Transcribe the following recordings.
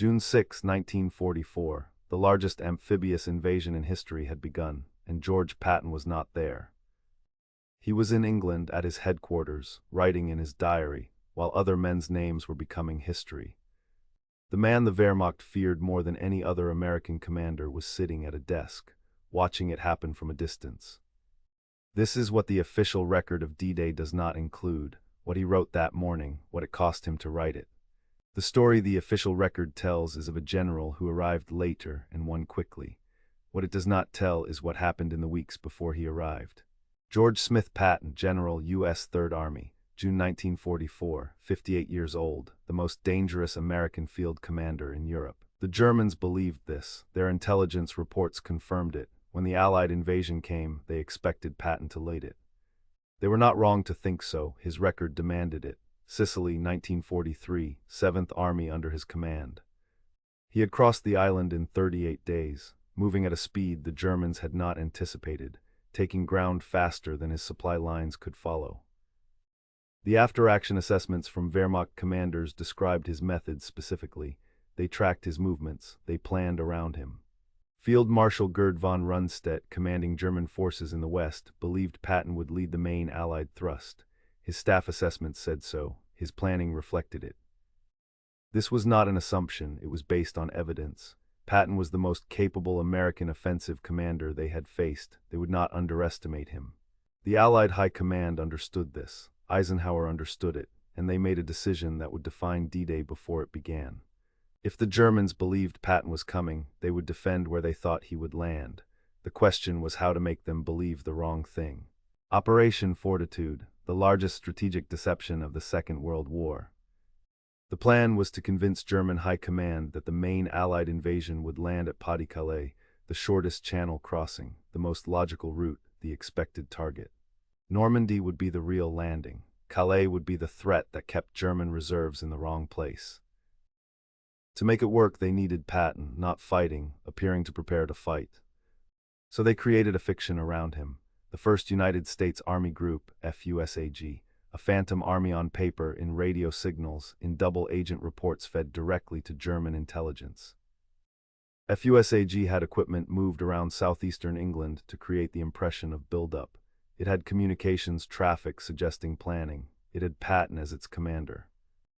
June 6, 1944, the largest amphibious invasion in history had begun, and George Patton was not there. He was in England at his headquarters, writing in his diary, while other men's names were becoming history. The man the Wehrmacht feared more than any other American commander was sitting at a desk, watching it happen from a distance. This is what the official record of D-Day does not include, what he wrote that morning, what it cost him to write it. The story the official record tells is of a general who arrived later and won quickly. What it does not tell is what happened in the weeks before he arrived. George Smith Patton, General, U.S. Third Army, June 1944, 58 years old, the most dangerous American field commander in Europe. The Germans believed this. Their intelligence reports confirmed it. When the Allied invasion came, they expected Patton to lead it. They were not wrong to think so. His record demanded it. Sicily, 1943, 7th Army under his command. He had crossed the island in 38 days, moving at a speed the Germans had not anticipated, taking ground faster than his supply lines could follow. The after-action assessments from Wehrmacht commanders described his methods specifically. They tracked his movements, they planned around him. Field Marshal Gerd von Rundstedt, commanding German forces in the West, believed Patton would lead the main Allied thrust. His staff assessments said so. His planning reflected it. This was not an assumption, it was based on evidence. Patton was the most capable American offensive commander they had faced. They would not underestimate him. The Allied High Command understood this. Eisenhower understood it, and they made a decision that would define D-Day before it began. If the Germans believed Patton was coming, they would defend where they thought he would land. The question was how to make them believe the wrong thing. Operation Fortitude, the largest strategic deception of the Second World War. The plan was to convince German High Command that the main Allied invasion would land at Pas-de-Calais, the shortest channel crossing, the most logical route, the expected target. Normandy would be the real landing. Calais would be the threat that kept German reserves in the wrong place. To make it work, they needed Patton, not fighting, appearing to prepare to fight. So they created a fiction around him. The First United States Army Group, FUSAG, a phantom army on paper, in radio signals, in double-agent reports fed directly to German intelligence. FUSAG had equipment moved around southeastern England to create the impression of build-up. It had communications traffic suggesting planning. It had Patton as its commander.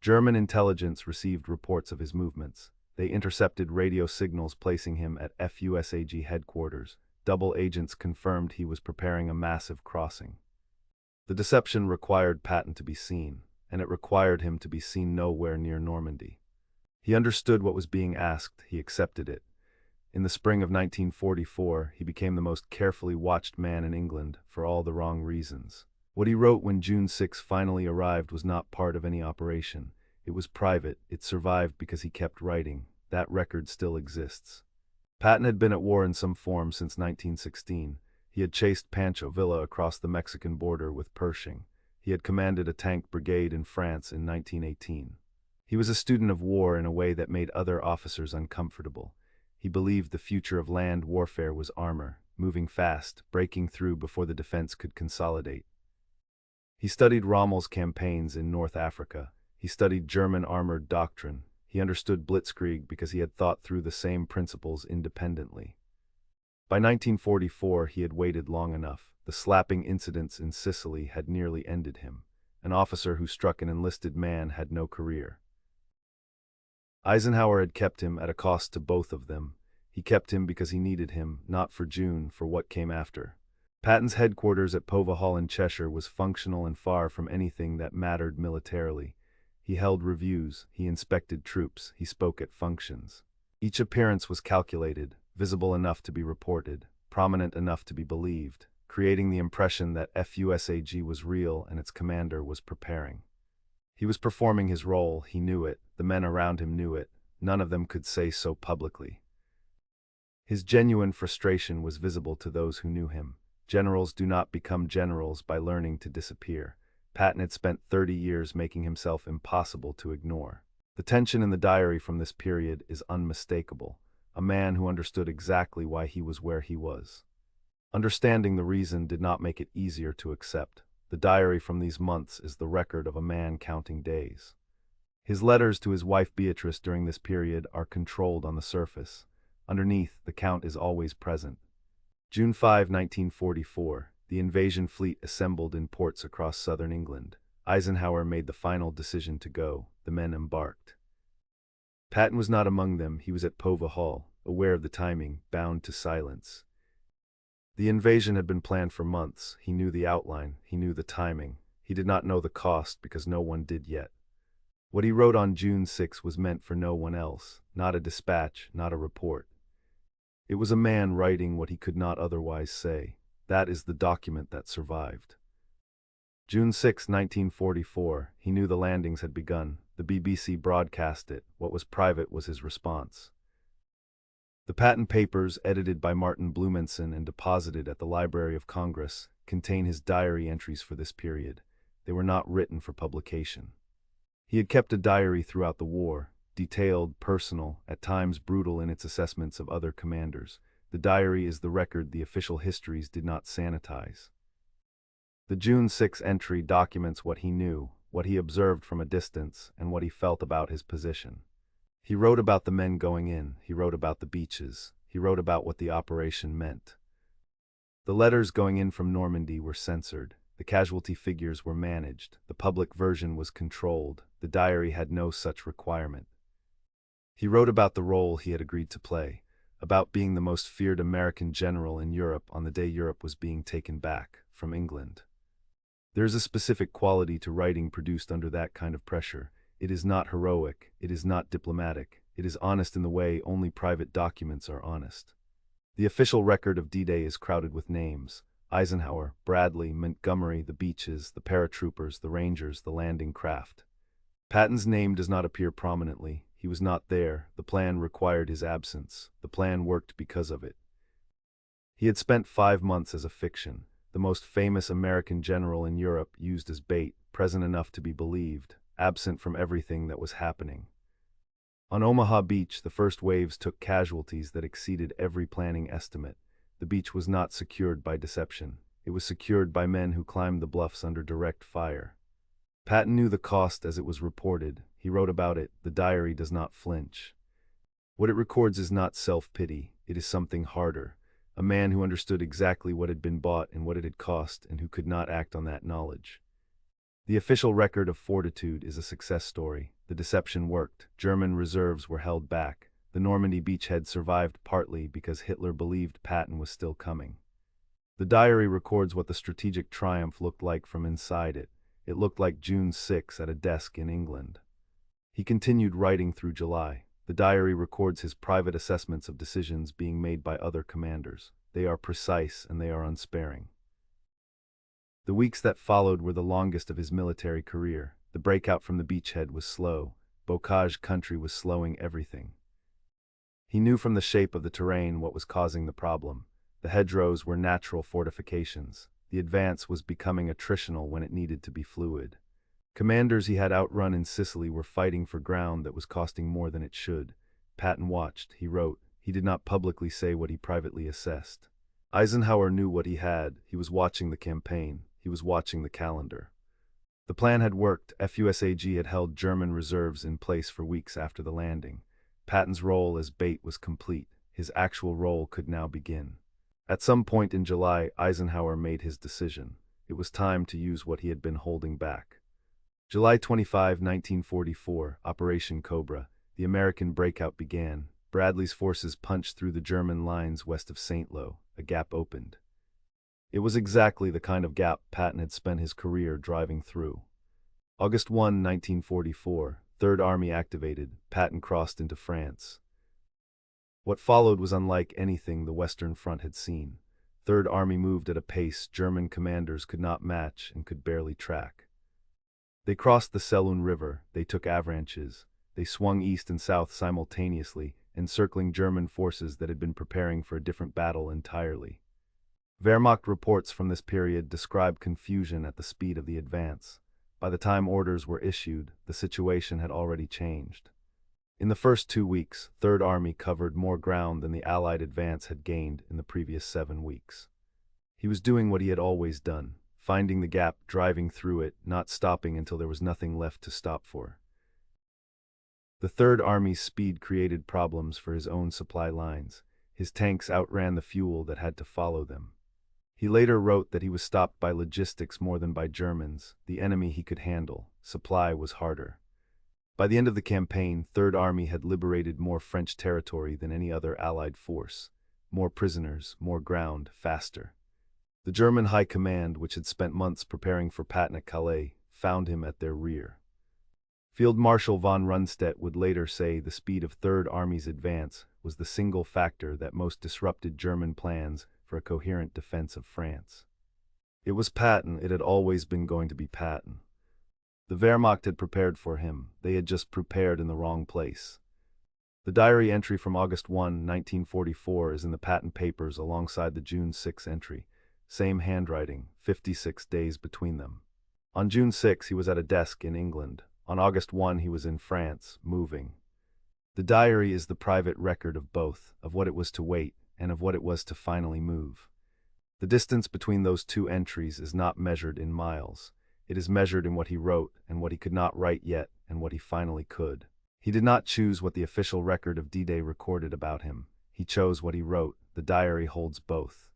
German intelligence received reports of his movements. They intercepted radio signals placing him at FUSAG headquarters. Double agents confirmed he was preparing a massive crossing. The deception required Patton to be seen, and it required him to be seen nowhere near Normandy. He understood what was being asked, he accepted it. In the spring of 1944, he became the most carefully watched man in England, for all the wrong reasons. What he wrote when June 6 finally arrived was not part of any operation. It was private, it survived because he kept writing. That record still exists. Patton had been at war in some form since 1916. He had chased Pancho Villa across the Mexican border with Pershing. He had commanded a tank brigade in France in 1918. He was a student of war in a way that made other officers uncomfortable. He believed the future of land warfare was armor, moving fast, breaking through before the defense could consolidate. He studied Rommel's campaigns in North Africa. He studied German armored doctrine. He understood blitzkrieg because he had thought through the same principles independently. By 1944, he had waited long enough. The slapping incidents in Sicily had nearly ended him. An officer who struck an enlisted man had no career. Eisenhower had kept him at a cost to both of them. He kept him because he needed him, not for June, for what came after. Patton's headquarters at Pova Hall in Cheshire was functional and far from anything that mattered militarily. He held reviews, he inspected troops, he spoke at functions. Each appearance was calculated, visible enough to be reported, prominent enough to be believed, creating the impression that FUSAG was real and its commander was preparing. He was performing his role, he knew it, the men around him knew it, none of them could say so publicly. His genuine frustration was visible to those who knew him. Generals do not become generals by learning to disappear. Patton had spent 30 years making himself impossible to ignore. The tension in the diary from this period is unmistakable. A man who understood exactly why he was where he was. Understanding the reason did not make it easier to accept. The diary from these months is the record of a man counting days. His letters to his wife Beatrice during this period are controlled on the surface. Underneath, the Count is always present. June 5, 1944, the invasion fleet assembled in ports across southern England. Eisenhower made the final decision to go. The men embarked. Patton was not among them. He was at Pova Hall, aware of the timing, bound to silence. The invasion had been planned for months. He knew the outline. He knew the timing. He did not know the cost because no one did yet. What he wrote on June 6 was meant for no one else, not a dispatch, not a report. It was a man writing what he could not otherwise say. That is the document that survived. June 6, 1944, he knew the landings had begun. The BBC broadcast it. What was private was his response. The Patton papers, edited by Martin Blumenson and deposited at the Library of Congress, contain his diary entries for this period. They were not written for publication. He had kept a diary throughout the war, detailed, personal, at times brutal in its assessments of other commanders. The diary is the record the official histories did not sanitize. The June 6 entry documents what he knew, what he observed from a distance, and what he felt about his position. He wrote about the men going in, he wrote about the beaches, he wrote about what the operation meant. The letters going in from Normandy were censored. The casualty figures were managed. The public version was controlled. The diary had no such requirement. He wrote about the role he had agreed to play, about being the most feared American general in Europe on the day Europe was being taken back from England. There is a specific quality to writing produced under that kind of pressure. It is not heroic, it is not diplomatic, it is honest in the way only private documents are honest. The official record of D-Day is crowded with names: Eisenhower, Bradley, Montgomery, the beaches, the paratroopers, the Rangers, the landing craft. Patton's name does not appear prominently. He was not there. The plan required his absence. The plan worked because of it. He had spent 5 months as a fiction, the most famous American general in Europe, used as bait, present enough to be believed, absent from everything that was happening. On Omaha Beach, the first waves took casualties that exceeded every planning estimate. The beach was not secured by deception. It was secured by men who climbed the bluffs under direct fire. Patton knew the cost as it was reported. He wrote about it. The diary does not flinch. What it records is not self-pity. It is something harder. A man who understood exactly what had been bought and what it had cost, and who could not act on that knowledge. The official record of Fortitude is a success story. The deception worked. German reserves were held back. The Normandy beachhead survived partly because Hitler believed Patton was still coming. The diary records what the strategic triumph looked like from inside it. It looked like June 6 at a desk in England. He continued writing through July. The diary records his private assessments of decisions being made by other commanders. They are precise and they are unsparing. The weeks that followed were the longest of his military career. The breakout from the beachhead was slow. Bocage country was slowing everything. He knew from the shape of the terrain what was causing the problem. The hedgerows were natural fortifications. The advance was becoming attritional when it needed to be fluid. Commanders he had outrun in Sicily were fighting for ground that was costing more than it should. Patton watched, he wrote. He did not publicly say what he privately assessed. Eisenhower knew what he had. He was watching the campaign. He was watching the calendar. The plan had worked. FUSAG had held German reserves in place for weeks after the landing. Patton's role as bait was complete. His actual role could now begin. At some point in July, Eisenhower made his decision. It was time to use what he had been holding back. July 25, 1944, Operation Cobra. The American breakout began. Bradley's forces punched through the German lines west of St. Lo. A gap opened. It was exactly the kind of gap Patton had spent his career driving through. August 1, 1944, Third Army activated. Patton crossed into France. What followed was unlike anything the Western Front had seen. Third Army moved at a pace German commanders could not match and could barely track. They crossed the Sélune River, they took avalanches, they swung east and south simultaneously, encircling German forces that had been preparing for a different battle entirely. Wehrmacht reports from this period describe confusion at the speed of the advance. By the time orders were issued, the situation had already changed. In the first 2 weeks, Third Army covered more ground than the Allied advance had gained in the previous 7 weeks. He was doing what he had always done, finding the gap, driving through it, not stopping until there was nothing left to stop for. The Third Army's speed created problems for his own supply lines. His tanks outran the fuel that had to follow them. He later wrote that he was stopped by logistics more than by Germans, the enemy he could handle. Supply was harder. By the end of the campaign, Third Army had liberated more French territory than any other Allied force. More prisoners, more ground, faster. The German High Command, which had spent months preparing for Patton-Calais, found him at their rear. Field Marshal von Rundstedt would later say the speed of Third Army's advance was the single factor that most disrupted German plans for a coherent defense of France. It was Patton, it had always been going to be Patton. The Wehrmacht had prepared for him, they had just prepared in the wrong place. The diary entry from August 1, 1944 is in the Patton papers alongside the June 6 entry. Same handwriting, 56 days between them. On June 6 he was at a desk in England. On August 1 he was in France, moving. The diary is the private record of both, of what it was to wait and of what it was to finally move. The distance between those two entries is not measured in miles. It is measured in what he wrote and what he could not write yet and what he finally could. He did not choose what the official record of D-Day recorded about him. He chose what he wrote. The diary holds both.